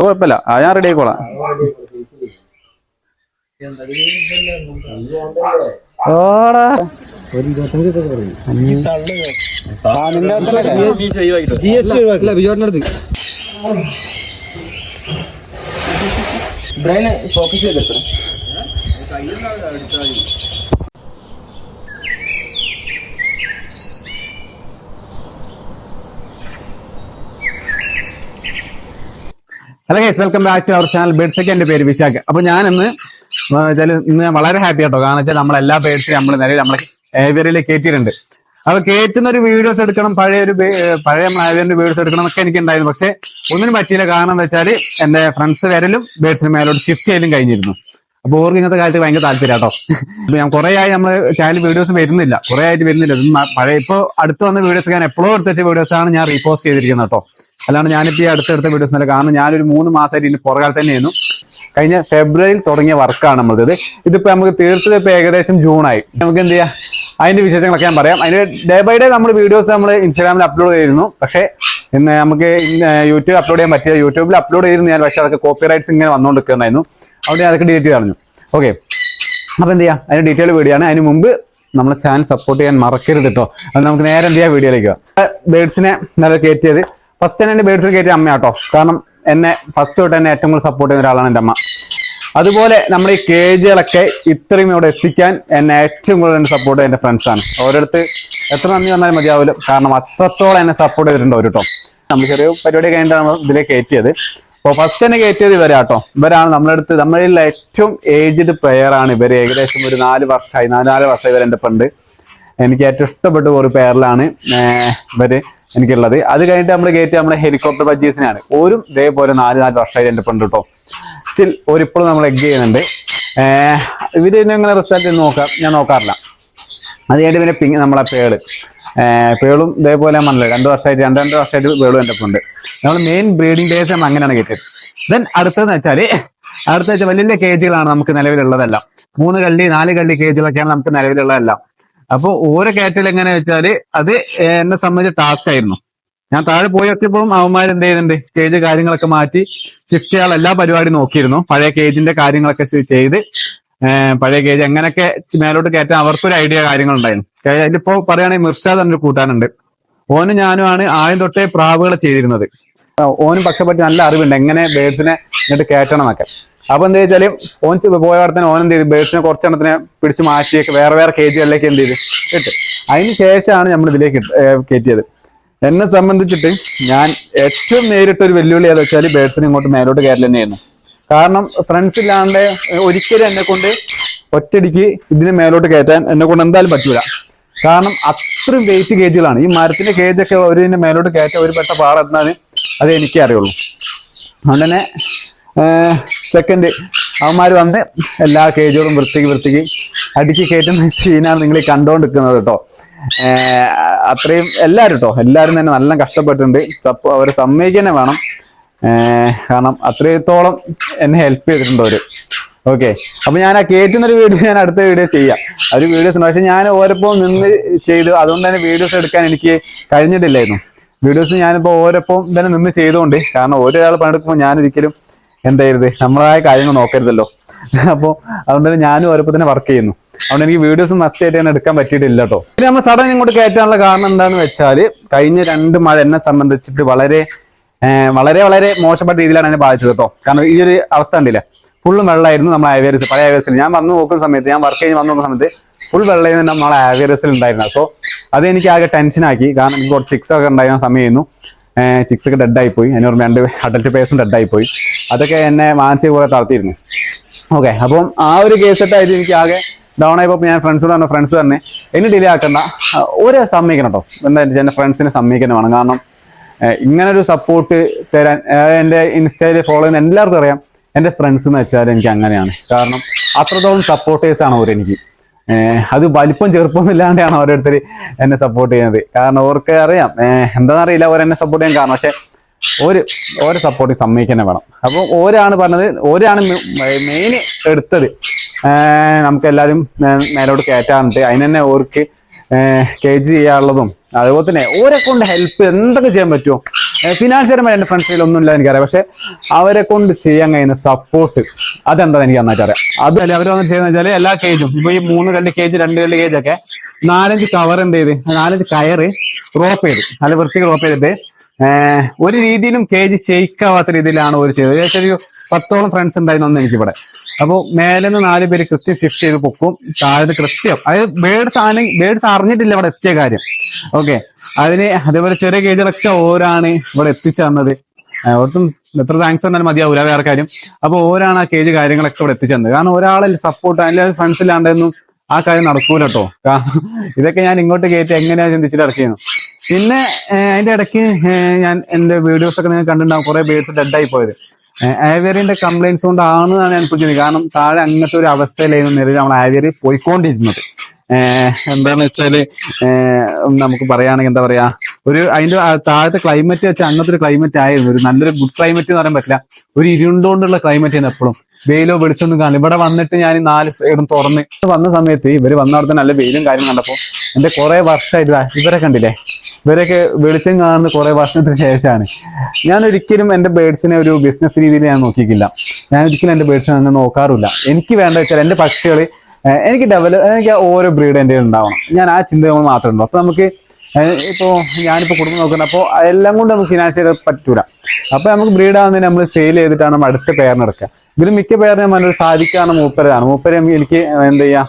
കുഴപ്പമില്ല, ഞാൻ റെഡി ആയിക്കോളാം. ഓടാ ഫോക്കസ് ചെയ്തെത്ര hello guys, welcome back to our channel ബേഡ്സൊക്കെ. എന്റെ പേര് വിശാഖ്. അപ്പൊ ഞാൻ ഇന്ന് വളരെ ഹാപ്പി ആട്ടോ. കാരണം വെച്ചാൽ നമ്മളെല്ലാ ബേഡ്സിനും നമ്മൾ നിലവിൽ നമ്മളെ ഏവിയറിൽ കയറ്റിയിട്ടുണ്ട്. അപ്പൊ കയറ്റുന്ന ഒരു വീഡിയോസ് എടുക്കണം, പഴയ നമ്മൾ ഏവിയറിന്റെ വീഡിയോസ് എടുക്കണം എന്നൊക്കെ എനിക്ക് ഉണ്ടായിരുന്നു. പക്ഷെ ഒന്നിനും പറ്റിയില്ല. കാരണം എന്താ വെച്ചാൽ എന്റെ ഫ്രണ്ട്സ് വരലും ബേഡ്സിന് മേലോട്ട് ഷിഫ്റ്റ് ചെയ്യലും കഴിഞ്ഞിരുന്നു. അപ്പൊ ഓർക്ക് ഇങ്ങനത്തെ കാര്യത്തിൽ ഭയങ്കര താല്പര്യം കേട്ടോ. ഞാൻ കുറെ ആയി നമ്മൾ ചാനൽ വീഡിയോസ് വരുന്നില്ല, കുറെ ആയിട്ട് വരുന്നില്ല. ഇപ്പൊ അടുത്ത് വന്ന വീഡിയോസ് ഞാൻ എപ്പോഴും എടുത്ത് വെച്ച വീഡിയോസ് ആണ് ഞാൻ റീപോസ്റ്റ് ചെയ്തിരിക്കുന്നത് കേട്ടോ. അല്ലാണ്ട് ഞാനിപ്പോ ഈ അടുത്തെടുത്ത വീഡിയോസ് അല്ല. കാരണം ഞാനൊരു 3 മാസമായിട്ട് ഇതിന് പുറകാൽ തന്നെയായിരുന്നു. കഴിഞ്ഞ ഫെബ്രുവരിയിൽ തുടങ്ങിയ വർക്കാണ് നമ്മളത്. ഇതിപ്പോ നമുക്ക് തീർച്ചയായും ഇപ്പൊ ഏകദേശം ജൂണായി. നമുക്ക് എന്ത് ചെയ്യാം, അതിന്റെ വിശേഷങ്ങളൊക്കെ ഞാൻ പറയാം. അതിന് ഡേ ബൈ ഡേ നമ്മൾ വീഡിയോസ് നമ്മൾ ഇൻസ്റ്റാഗ്രാമിൽ അപ്ലോഡ് ചെയ്തിരുന്നു. പക്ഷേ ഇന്ന് നമുക്ക് യൂട്യൂബ് അപ്ലോഡ് ചെയ്യാൻ പറ്റില്ല. യൂട്യൂബിൽ അപ്ലോഡ് ചെയ്തിരുന്നു ഞാൻ, പക്ഷെ അതൊക്കെ കോപ്പി റൈറ്റ്സ് ഇങ്ങനെ വന്നുകൊണ്ടിരിക്കുന്നുണ്ടായിരുന്നു. അവിടെ അതൊക്കെ ഡിലീറ്റ് ചെയ്ത് കളഞ്ഞു. ഓക്കെ, അപ്പൊ എന്ത് ചെയ്യാം, അതിന് ഡീറ്റെയിൽ വീഡിയോ ആണ്. അതിന് മുമ്പ് നമ്മളെ ചാനൽ സപ്പോർട്ട് ചെയ്യാൻ മറക്കരുത് കേട്ടോ. അത് നമുക്ക് നേരെ എന്ത് ചെയ്യാം, വീഡിയോയിലേക്ക് ബേഡ്സിനെ നല്ല കയറ്റിയത് ഫസ്റ്റ് തന്നെ എന്റെ ബേഡ്സിനെ കയറ്റിയ അമ്മ കേട്ടോ. കാരണം എന്നെ ഫസ്റ്റ് തൊട്ട് തന്നെ ഏറ്റവും കൂടുതൽ സപ്പോർട്ട് ചെയ്യുന്ന ഒരാളാണ് എൻ്റെ അമ്മ. അതുപോലെ നമ്മുടെ ഈ കേജുകളൊക്കെ ഇത്രയും ഇവിടെ എത്തിക്കാൻ എന്നെ ഏറ്റവും കൂടുതൽ എന്നെ സപ്പോർട്ട് ചെയ്യുന്ന എൻ്റെ ഫ്രണ്ട്സാണ്. ഓരോരുത്തർ എത്ര നന്ദി പറഞ്ഞാലും മതിയാവില്ല. കാരണം അത്രത്തോളം എന്നെ സപ്പോർട്ട് ചെയ്തിട്ടുണ്ട് അവർ കേട്ടോ. നമ്മൾ ചെറിയ പരിപാടി കഴിഞ്ഞിട്ടാണ് നമ്മൾ ഇതിലേക്ക് കയറ്റിയത്. അപ്പോൾ ഫസ്റ്റ് തന്നെ കയറ്റിയത് ഇവരാട്ടോ. ഇവരാണ് നമ്മളിൽ ഏറ്റവും ഏജ്ഡ് പ്ലെയർ ആണ് ഇവർ. ഏകദേശം ഒരു 4 വർഷമായി ഇവർ എൻ്റെ പണ്ട്. എനിക്ക് ഏറ്റവും ഇഷ്ടപ്പെട്ട ഒരു പെയറിലാണ് ഇവര് എനിക്കുള്ളത്. അത് കഴിഞ്ഞിട്ട് നമ്മൾ കയറ്റി നമ്മുടെ ഹെലികോപ്റ്റർ ബജ്ജീസിനാണ്. ഓരും ഇതേപോലെ 4 വർഷമായി എൻ്റെ പണ്ട് കേട്ടോ. സ്റ്റിൽ ഒരിപ്പോഴും നമ്മൾ എഗ് ചെയ്യുന്നുണ്ട്. ഇവര് ഇങ്ങനെ റിസൾട്ട് ഞാൻ നോക്കാറില്ല. അത് കഴിഞ്ഞിട്ട് പിന്നെ നമ്മളെ പേളും ഇതേപോലെ പറഞ്ഞില്ല 2 വർഷമായിട്ട് പേളും എൻ്റെ ഒപ്പം ഉണ്ട്. നമ്മൾ മെയിൻ ബ്രീഡിംഗ് ഡേയ്സ് നമ്മൾ അങ്ങനെയാണ് കയറ്റിയത്. ദെൻ അടുത്തതെന്ന് വെച്ചാൽ വലിയ കേജുകളാണ് നമുക്ക് നിലവിലുള്ളതെല്ലാം. 3 കള്ളി 4 കള്ളി കേജുകളൊക്കെയാണ് നമുക്ക് നിലവിലുള്ളതെല്ലാം. അപ്പൊ ഓരോ കയറ്റൽ എങ്ങനെ വെച്ചാല് അത് എന്നെ സംബന്ധിച്ച് ടാസ്ക് ആയിരുന്നു. ഞാൻ താഴെ പോയി എത്തിയപ്പോഴും അവന്മാർ എന്ത് ചെയ്യുന്നുണ്ട്, കേജ് കാര്യങ്ങളൊക്കെ മാറ്റി ഷിഫ്റ്റ് ചെയ്യാനുള്ള എല്ലാ പരിപാടി നോക്കിയിരുന്നു. പഴയ കേജിന്റെ കാര്യങ്ങളൊക്കെ ചെയ്ത് പഴയ കേജ് എങ്ങനെയൊക്കെ മേലോട്ട് കയറ്റാൻ അവർക്കൊരു ഐഡിയ കാര്യങ്ങളുണ്ടായിരുന്നു. അതിലിപ്പോ പറയുകയാണെങ്കിൽ മിർഷാദ് എന്നൊരു കൂട്ടാനുണ്ട്. ഓനും ഞാനുമാണ് ആദ്യം തൊട്ടേ പ്രാവുകളെ ചെയ്തിരുന്നത്. ഓനും പക്ഷെ പറ്റി നല്ല അറിവുണ്ട് എങ്ങനെ ബേഡ്സിനെ ഇങ്ങോട്ട് കയറ്റണം എന്നൊക്കെ. അപ്പൊ എന്താ വെച്ചാല് ഓൻ പോയവിടെ തന്നെ ഓൻ എന്ത് ചെയ്ത് ബേഡ്സിനെ കുറച്ചെണ്ണത്തിനെ പിടിച്ച് മാറ്റിയൊക്കെ വേറെ കേജുകളിലേക്ക് എന്ത് ചെയ്ത് ഇട്ട് അതിന് ശേഷമാണ് നമ്മൾ ഇതിലേക്ക് കയറ്റിയത്. എന്നെ സംബന്ധിച്ചിട്ട് ഞാൻ ഏറ്റവും നേരിട്ടൊരു വെല്ലുവിളി ഏതാ വെച്ചാൽ ബേഡ്സിനെ ഇങ്ങോട്ട് മേലോട്ട് കയറൽ തന്നെയായിരുന്നു. കാരണം ഫ്രണ്ട്സ് ഇല്ലാണ്ട് ഒരിക്കലും എന്നെ കൊണ്ട് ഒറ്റയടിക്ക് ഇതിന് മേലോട്ട് കയറ്റാൻ എന്നെ കൊണ്ട് എന്തായാലും പറ്റൂല. കാരണം അത്രയും വെയിറ്റ് കേജുകളാണ്. ഈ മരത്തിന്റെ കേജൊക്കെ ഇതിന്റെ മേലോട്ട് കയറ്റാൻ ഒരു പെട്ട പാടെത്താൻ അത് എനിക്കേ അറിയുള്ളൂ. അതുകൊണ്ട് തന്നെ സെക്കൻഡ് അവന്മാർ വന്ന് എല്ലാ കേജുകളും വൃത്തിക്ക് അടുക്കി കയറ്റുന്ന സീനാണ് നിങ്ങൾ കണ്ടുകൊണ്ടിരിക്കുന്നത് കേട്ടോ. അത്രയും എല്ലാവരും തന്നെ നല്ല കഷ്ടപ്പെട്ടിട്ടുണ്ട്. അവരെ സമ്മതിക്കന്നെ വേണം. കാരണം അത്രത്തോളം എന്നെ ഹെൽപ്പ് ചെയ്തിട്ടുണ്ട് അവര്. ഓക്കെ, അപ്പൊ ഞാൻ ആ കയറ്റുന്നൊരു വീഡിയോ ഞാൻ അടുത്ത വീഡിയോ ചെയ്യാം. ഒരു വീഡിയോസ് ഉണ്ട്, പക്ഷെ ഞാൻ ഓരോപ്പം നിന്ന് ചെയ്തു. അതുകൊണ്ട് തന്നെ വീഡിയോസ് എടുക്കാൻ എനിക്ക് കഴിഞ്ഞിട്ടില്ലായിരുന്നു. വീഡിയോസ് ഞാനിപ്പോ ഓരോപ്പം തന്നെ നിന്ന് ചെയ്തുകൊണ്ട്, കാരണം ഒരാൾ പണിയെടുക്കുമ്പോൾ ഞാനൊരിക്കലും എന്തായത് നമ്മളായ കാര്യങ്ങൾ നോക്കരുതല്ലോ. അപ്പോൾ അതുകൊണ്ട് തന്നെ ഞാനും ഓരോപ്പം തന്നെ വർക്ക് ചെയ്യുന്നു. അതുകൊണ്ട് എനിക്ക് വീഡിയോസ് മസ്റ്റ് ആയിട്ട് തന്നെ എടുക്കാൻ പറ്റിയിട്ടില്ല കേട്ടോ. പിന്നെ നമ്മൾ സഡൻ ഇങ്ങോട്ട് കയറ്റാനുള്ള കാരണം എന്താന്ന് വെച്ചാൽ കഴിഞ്ഞ 2 മഴ എന്നെ സംബന്ധിച്ചിട്ട് വളരെ മോശപ്പെട്ട രീതിയിലാണ് എന്നെ ബാധിച്ചത് കേട്ടോ. കാരണം ഈ ഒരു അവസ്ഥ ഉണ്ടല്ലേ, ഫുള്ളും വെള്ളമായിരുന്നു നമ്മളെ ആവേരിയസ്. പഴയ ആവേരിയസിൽ ഞാൻ വന്ന് നോക്കുന്ന സമയത്ത്, ഞാൻ വർക്ക് കഴിഞ്ഞ് വന്ന് നോക്കുന്ന സമയത്ത് ഫുൾ വെള്ളമായിരുന്നു നമ്മളെ ആവേരിയസിൽ ഉണ്ടായിരുന്നത്. സോ അത് എനിക്ക് ആകെ ടെൻഷനാക്കി. കാരണം എനിക്ക് കുറച്ച് ചിക്സ് ഒക്കെ ഉണ്ടായിരുന്ന സമയമായിരുന്നു. ചിക്സ് ഒക്കെ ഡെഡായി പോയി. അതിനോട് 2 അഡൽട്ട് പേഴ്സും ഡെഡായി പോയി. അതൊക്കെ എന്നെ മാനസിക പോലെ തളർത്തിയിരുന്നു. ഓക്കെ, അപ്പം ആ ഒരു കേസെട്ടായിട്ട് എനിക്ക് ആകെ ഡൗൺ ആയപ്പോൾ ഞാൻ ഫ്രണ്ട്സ് തന്നെ ഇനി ഡിലേ ആക്കണ്ട, ഓരോ സമ്മതിക്കണം കേട്ടോ. എന്താ എൻ്റെ ഫ്രണ്ട്സിനെ സമ്മതിക്കണം വേണം. കാരണം ഇങ്ങനൊരു സപ്പോർട്ട് തരാൻ എൻ്റെ ഇൻസ്റ്റയിൽ ഫോളോ ചെയ്യുന്ന എല്ലാവർക്കും അറിയാം. എൻ്റെ ഫ്രണ്ട്സ് എന്ന് വെച്ചാൽ എനിക്ക് അങ്ങനെയാണ്. കാരണം അത്രത്തോളം സപ്പോർട്ടേഴ്സാണ് അവരെനിക്ക്. അത് വലിപ്പം ചെറുപ്പമൊന്നും ഇല്ലാണ്ടാണ് ഓരോരുത്തർ എന്നെ സപ്പോർട്ട് ചെയ്യുന്നത്. കാരണം അവർക്ക് അറിയാം എന്താണെന്നറിയില്ല അവരെന്നെ സപ്പോർട്ട് ചെയ്യാൻ കാരണം. പക്ഷെ ഓരോ സപ്പോർട്ട് സമ്മതിക്കന്നെ വേണം. അപ്പോൾ ഓരാണ് മെയിൻ എടുത്തത്. നമുക്ക് എല്ലാവരും മേലോട്ട് കയറ്റാറുണ്ട്. അതിന് തന്നെ ഓർക്ക് കേജ് ചെയ്യാനുള്ളതും അതുപോലെ തന്നെ ഓരെ കൊണ്ട് ഹെൽപ്പ് എന്തൊക്കെ ചെയ്യാൻ പറ്റുമോ ഫിനാൻഷ്യലമായി എൻ്റെ ഫ്രണ്ട്സിൽ ഒന്നും ഇല്ല എനിക്കറിയാം, പക്ഷെ അവരെ കൊണ്ട് ചെയ്യാൻ കഴിയുന്ന സപ്പോർട്ട് അതെന്താ എനിക്ക് നന്നായിട്ട് അറിയാം. അതല്ലേ അവർ വന്ന് ചെയ്യുന്ന വെച്ചാൽ എല്ലാ കേജും ഇപ്പൊ ഈ 2 കേജ് 2 കേജ് ഒക്കെ 4-5 കവർ എന്ത് ചെയ്ത് 4-5 കയറ് റോപ്പ് ചെയ്ത് നല്ല വൃത്തിക്ക് റോപ്പ് ചെയ്തിട്ട് ഒരു രീതിയിലും കേജ് ഷെയ്ക്ക് ആവാത്ത രീതിയിലാണ് ഒരു ചെയ്തത്. ഏകദേശം ഒരു 10ഓളം ഫ്രണ്ട്സ് ഉണ്ടായിരുന്നു എനിക്കിവിടെ. അപ്പോൾ മേലെ നിന്ന് 4 പേര് കൃത്യം ഷിഫ്റ്റ് ചെയ്ത് പൊക്കും, താഴെ കൃത്യം അതായത് ബേഡ്സ് അറിഞ്ഞിട്ടില്ല ഇവിടെ എത്തിയ കാര്യം. ഓക്കെ, അതേപോലെ ചെറിയ കേജുകളൊക്കെ ഓരാണ് ഇവിടെ എത്തിച്ചു തന്നത്. ഒട്ടും എത്ര താങ്ക്സ് പറഞ്ഞാലും മതിയാവൂല വേറെ കാര്യം. അപ്പൊ ഓരാണ് ആ കേജ് കാര്യങ്ങളൊക്കെ ഇവിടെ എത്തിച്ചു തന്നത്. കാരണം ഒരാളെ സപ്പോർട്ട് അല്ലെങ്കിൽ ഫ്രണ്ട്സ് ഇല്ലാണ്ടായിരുന്നു ആ കാര്യം നടക്കൂല കേട്ടോ. കാരണം ഇതൊക്കെ ഞാൻ ഇങ്ങോട്ട് കയറ്റി എങ്ങനെയാ ചിന്തിച്ചിട്ട് ഇറക്കിയിരുന്നു. പിന്നെ അതിന്റെ ഇടയ്ക്ക് ഞാൻ എന്റെ വീഡിയോസ് ഒക്കെ നിങ്ങൾ കണ്ടിട്ടുണ്ടാവും, കുറെ ബേഡ്സ് ഡെഡായി പോയത് ആവിയറിന്റെ കംപ്ലൈൻസ് കൊണ്ടാണ് ഞാൻ ചോദിച്ചത്. കാരണം താഴെ അങ്ങനത്തെ ഒരു അവസ്ഥയിലായിരുന്നു നിലവിൽ നമ്മൾ ആവിയറി പോയിക്കൊണ്ടിരുന്നത്. എന്താന്ന് വെച്ചാല് നമുക്ക് പറയുകയാണെങ്കിൽ എന്താ പറയാ, അതിന്റെ താഴത്തെ ക്ലൈമറ്റ് വെച്ചാൽ അങ്ങനത്തെ ഒരു ക്ലൈമറ്റ് ആയിരുന്നു. ഒരു നല്ലൊരു ഗുഡ് ക്ലൈമറ്റ് എന്ന് പറയാൻ പറ്റില്ല, ഒരു ഇരുണ്ടോണ്ടുള്ള ക്ലൈമറ്റ് ആയിരുന്നു എപ്പോഴും. വെയിലോ വെളിച്ചൊന്നും കാണില്ല. ഇവിടെ വന്നിട്ട് ഞാൻ 4 സൈഡും തുറന്ന് വന്ന സമയത്ത് ഇവര് വന്ന അവിടെ നല്ല വെയിലും കാര്യം കണ്ടപ്പോ എന്റെ കുറെ വർഷമായിട്ട് ഇവരെ കണ്ടില്ലേ, ഇവരൊക്കെ വെളിച്ചം കാണുന്ന കുറെ വർഷത്തിന് ശേഷമാണ്. ഞാൻ ഒരിക്കലും എന്റെ ബേഡ്സിനെ ഒരു ബിസിനസ് രീതിയിൽ ഞാൻ നോക്കിയിട്ടില്ല. ഞാൻ ഒരിക്കലും എന്റെ ബേഡ്സിനെ അങ്ങനെ നോക്കാറില്ല. എനിക്ക് വേണ്ട വെച്ചാൽ എന്റെ പക്ഷികൾ എനിക്ക് ഓരോ ബ്രീഡ് എൻ്റെ ഉണ്ടാവണം. ഞാൻ ആ ചിന്തകൾ മാത്രമേ ഉള്ളൂ. അപ്പൊ നമുക്ക് ഞാനിപ്പോ കുടുംബം നോക്കുന്നത്, അപ്പോൾ എല്ലാം കൊണ്ട് നമുക്ക് ഫിനാൻഷ്യൽ പറ്റൂല. അപ്പൊ നമുക്ക് ബ്രീഡ് ആവുന്നതിന് നമ്മൾ സെയിൽ ചെയ്തിട്ടാണ് നമ്മൾ അടുത്ത പേരിനെടുക്കുക. ഇതിൽ മിക്ക പേരിനെ നമ്മൾ സാധിക്കാണ് മൂപ്പരാണ്. മൂപ്പര് എനിക്ക് എന്ത് ചെയ്യാം,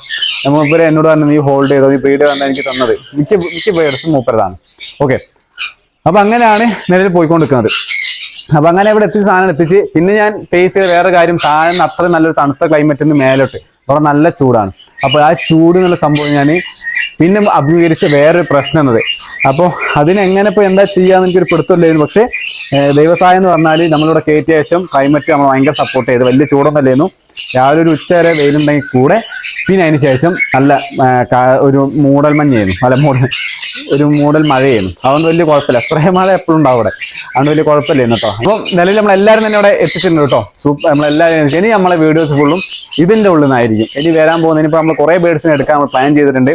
മൂപ്പര് എന്നോട് തന്നെ നീ ഹോൾഡ് ചെയ്തോ, നീ ബ്രീഡ് തന്നെ എനിക്ക് തന്നത് മിക്ക പേഴ്സും മൂപ്പരതാണ്. ഓക്കെ, അപ്പൊ അങ്ങനെയാണ് നിലവിൽ പോയിക്കൊണ്ടിരിക്കുന്നത്. അപ്പൊ അങ്ങനെ ഇവിടെ എത്തിച്ച് സാധനം എത്തിച്ച് പിന്നെ ഞാൻ ഫേസ് ചെയ്ത വേറെ കാര്യം, താഴെ അത്രയും നല്ലൊരു തണുത്ത ക്ലൈമറ്റിന് മേലോട്ട് അവിടെ നല്ല ചൂടാണ്. അപ്പൊ ആ ചൂട് എന്നുള്ള സംഭവം ഞാൻ പിന്നെ അഭിമുഖീകരിച്ച വേറൊരു പ്രശ്നം എന്നത്. അപ്പോൾ അതിനെങ്ങനെ ഇപ്പൊ എന്താ ചെയ്യാന്ന് എനിക്കൊരു പിടുത്തമില്ലായിരുന്നു. പക്ഷെ ദൈവസഹായം എന്ന് പറഞ്ഞാൽ നമ്മളിവിടെ കയറ്റിയ ശേഷം ക്ലൈമറ്റ് നമ്മൾ ഭയങ്കര സപ്പോർട്ട് ചെയ്ത്, വലിയ ചൂടൊന്നല്ലായിരുന്നു. രാവിലെ ഒരു ഉച്ച വരെ വെയിലുണ്ടെങ്കിൽ കൂടെ പിന്നെ അതിന് ശേഷം നല്ല ഒരു മൂടൽ മഞ്ഞായിരുന്നു, ഒരു മൂടൽ മഴയായിരുന്നു. അതുകൊണ്ട് വലിയ കുഴപ്പമില്ല. സ്പ്രേ മഴ എപ്പോഴും ഉണ്ടാവും അവിടെ, അതുകൊണ്ട് വലിയ കുഴപ്പമില്ലായിരുന്നു കേട്ടോ. അപ്പം നിലവിൽ നമ്മളെല്ലാവരും തന്നെ ഇവിടെ എത്തിച്ചിട്ടുണ്ട് കേട്ടോ. നമ്മളെല്ലാവരും ഇനി നമ്മളെ വീഡിയോസ് ഫുള്ളും ഇതിന്റെ ഉള്ളിൽ നിന്നായിരിക്കും. ഇനി വരാൻ പോകുന്നതിന് ഇപ്പൊ നമ്മൾ കുറെ ബേഡ്സിനെ എടുക്കാൻ നമ്മൾ പ്ലാൻ ചെയ്തിട്ടുണ്ട്,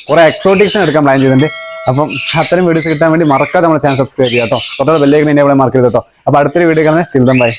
കുറെ എക്സോട്ടിക്സിനെ എടുക്കാൻ പ്ലാൻ ചെയ്തിട്ടുണ്ട്. അപ്പം അത്തരം വീഡിയോസ് കിട്ടാൻ വേണ്ടി മറക്കാതെ നമ്മുടെ ചാനൽ സബ്സ്ക്രൈബ് ചെയ്യാം കേട്ടോ. തൊട്ടടുത്ത ബെല്ലൈക്കൻ എന്നെ ഇവിടെ മാർക്ക് ചെയ്ത് കേട്ടോ. അപ്പൊ അടുത്തൊരു വീഡിയോ കാണാൻ ബൈ.